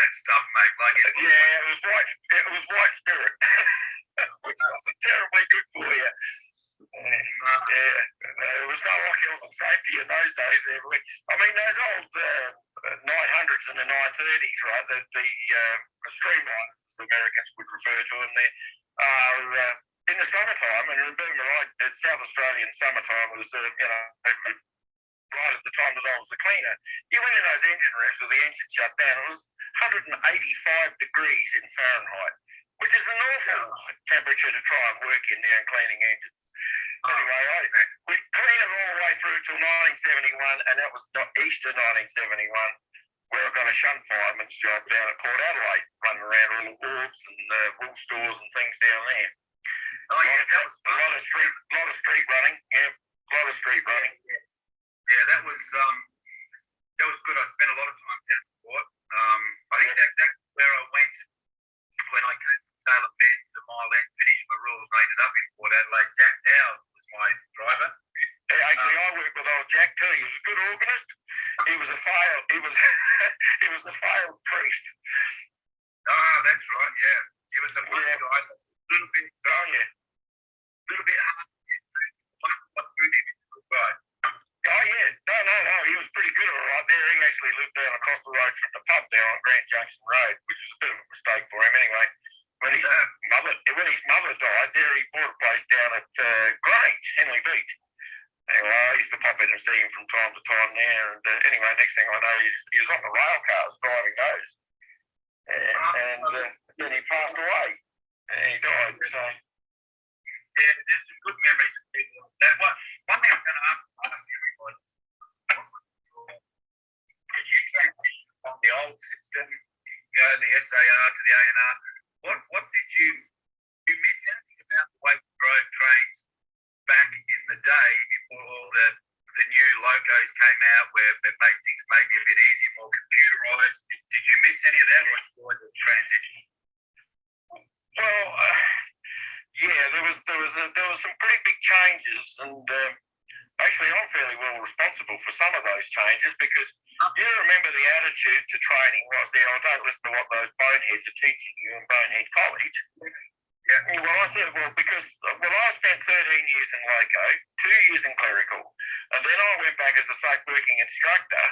that stuff, mate. Like yeah, it was white spirit, which wasn't terribly good for you. There was no rock hills of safety in those days. I mean, those old 900s and the 930s, right? The streamliners, as the Americans would refer to them, there are in the summertime. And remember, right, South Australian summertime was, right at the time that I was the cleaner. You went in those engine rooms with the engine shut down. It was 185 degrees in Fahrenheit, which is an awful temperature to try and work in there and cleaning engines. Anyway, we cleaned it all the way through till 1971, and that was Easter 1971, where I got a shunt fireman's job down at Port Adelaide, running around all the wharves and wool stores and things down there. Oh, yeah, a lot of street running. Yeah, a lot of street running. Yeah, that was good. I spent a lot of time down at Port. I think that's where I went when I came from Salem Bend to Mile End, finished my rules, I ended up in Port Adelaide. Jack Dow was my driver. Actually, I worked with old Jack too. He was a good organist. He was a failed priest. Oh, that's right. Yeah, he was a funny guy. A little bit. A little bit hard to get through. But good, he was a good guy. Oh yeah, no. He was pretty good, all right. There, he actually lived down across the road from the pub there on Grand Junction Road, which was a bit of a mistake for him anyway. When his mother died, there he bought a place down at Grange, Henley Beach. Anyway, I used to pop in and see him from time to time there. And anyway, next thing I know, he was on the rail cars driving those. And then he passed away. And he died. So. Yeah, there's some good memories of people like that. One thing I'm going to ask you was, did you transition from the old system, the SAR to the ANR? What did you miss anything about the way we drove trains back in the day before all the new locos came out where it made things maybe a bit easier, more computerized? Did you miss any of that or enjoy the transition? Well, yeah, there was some pretty big changes, and actually I'm fairly well responsible for some of those changes because you remember the attitude to training was there, I don't listen to what those boneheads are teaching you in Bonehead College. Yeah. Well, I said, because I spent 13 years in Loco, 2 years in clerical, and then I went back as a safe working instructor,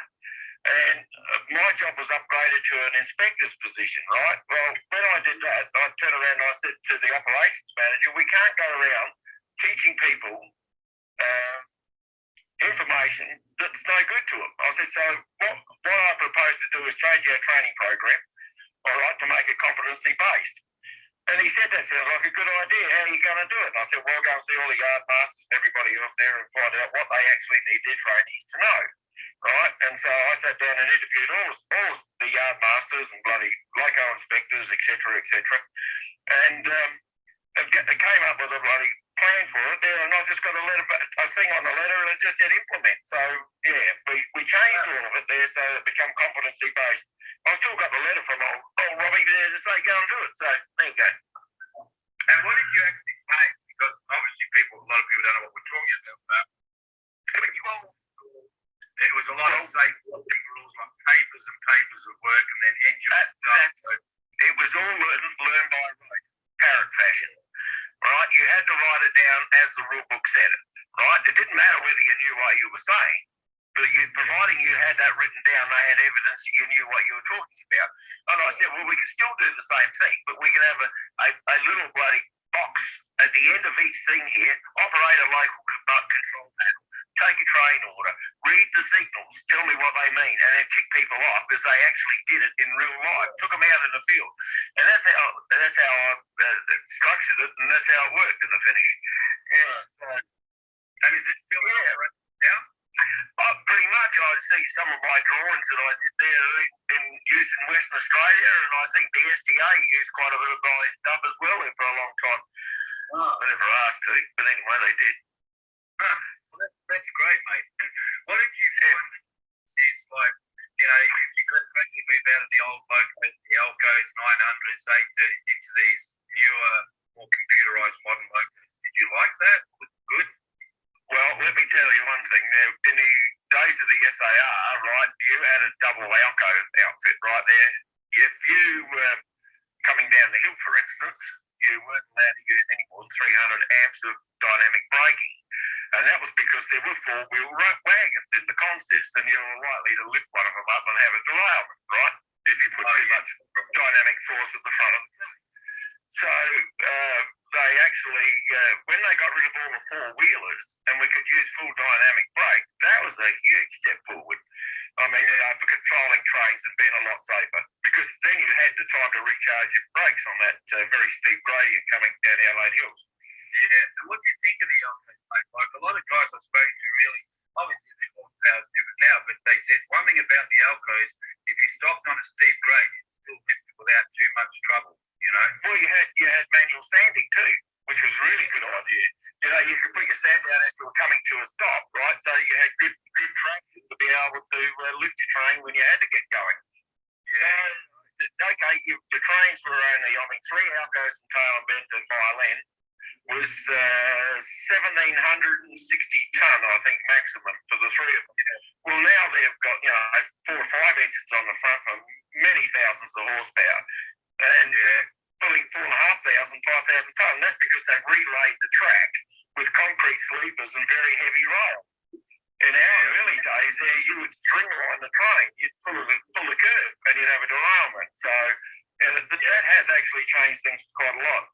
and my job was upgraded to an inspector's position, right? Well, when I did that, I turned around and I said to the operations manager, we can't go around teaching people information that's no good to them. I said, so what I propose to do is change our training program, all right, to make it competency-based. And he said, that sounds like a good idea. How are you going to do it? And I said, well, I'll go and see all the yard masters and everybody else there and find out what they actually need their trainees to know, right? And so I sat down and interviewed all the yard masters and bloody loco inspectors, et cetera, and it came up with a bloody plan for it there, and I just got a thing on the letter, and it just said implement. So yeah, we changed all of it there so it became competency based. I still got the letter from old Robbie there to say go and do it. So there you go. And what did you actually pay? Because obviously a lot of people don't know what we're talking about. It was a lot of safe big rules like papers and papers of work, and then engine stuff. It was all learned by rote, parrot fashion. Right, you had to write it down as the rule book said it. Right, it didn't matter whether you knew what you were saying, but providing you had that written down, they had evidence that you knew what you were talking about. And I said, well, we can still do the same thing, but we can have a little bloody box at the end of each thing here. Operate a local control panel, take a train order, read the signals, tell me what they mean, and then kick people off as they actually did it in real life. Took them out in the field, and that's how I structured it, and that's how it worked in the finish. Yeah. And is it still there right now? Pretty much. I see some of my drawings that I did there in use in Western Australia, and I think the SDA used quite a bit of my stuff as well there for a long time. I never asked to, but anyway, they did. Well, that's great, mate. And what did you find is like, if you could gradually move out of the old locos, the Elcos, 900s, 830s into these newer, more computerized modern locos, did you like that? Was it good? Well, let me tell you one thing. In the days of the SAR, right, you had a double Alco outfit right there. If you instance, you weren't allowed to use any more than 300 amps of dynamic braking. And that was because there were four-wheel wagons in the consist, and you were likely to lift one of them up and have a derailment, right? If you put too much dynamic force at the front of the car. So they actually, when they got rid of all the four-wheelers and we could use full dynamic brake, that was a huge step forward. I mean, for controlling trains and being a lot safer, because then you had the time to recharge your brakes on that very steep gradient coming down the Adelaide Hills. Yeah, and what do you think of the Alcos, mate? Like a lot of guys I've spoken to really, obviously their horsepower is different now, but they said one thing about the Alcos, if you stopped on a steep grade, you still lift it without too much trouble, you know? Well, you had manual sanding too, which was a really good idea. You know, you could put your sand down as you were coming to a stop, right? So you had good traction to be able to lift your train when you had to get going. Yeah. Okay, your trains were only, I mean, 3 Alcos and Tail and Bend and Mile End was 1,760 tonne, I think, maximum for the 3 of them. Well, now they've got, 4 or 5 engines on the front for many thousands of horsepower. And pulling 4,500, 5,000 tonne. That's because they've relayed the track with concrete sleepers and very heavy rail. In our early days there, you would stringline the train. You'd pull the curve and you'd have a derailment. So that has actually changed things quite a lot.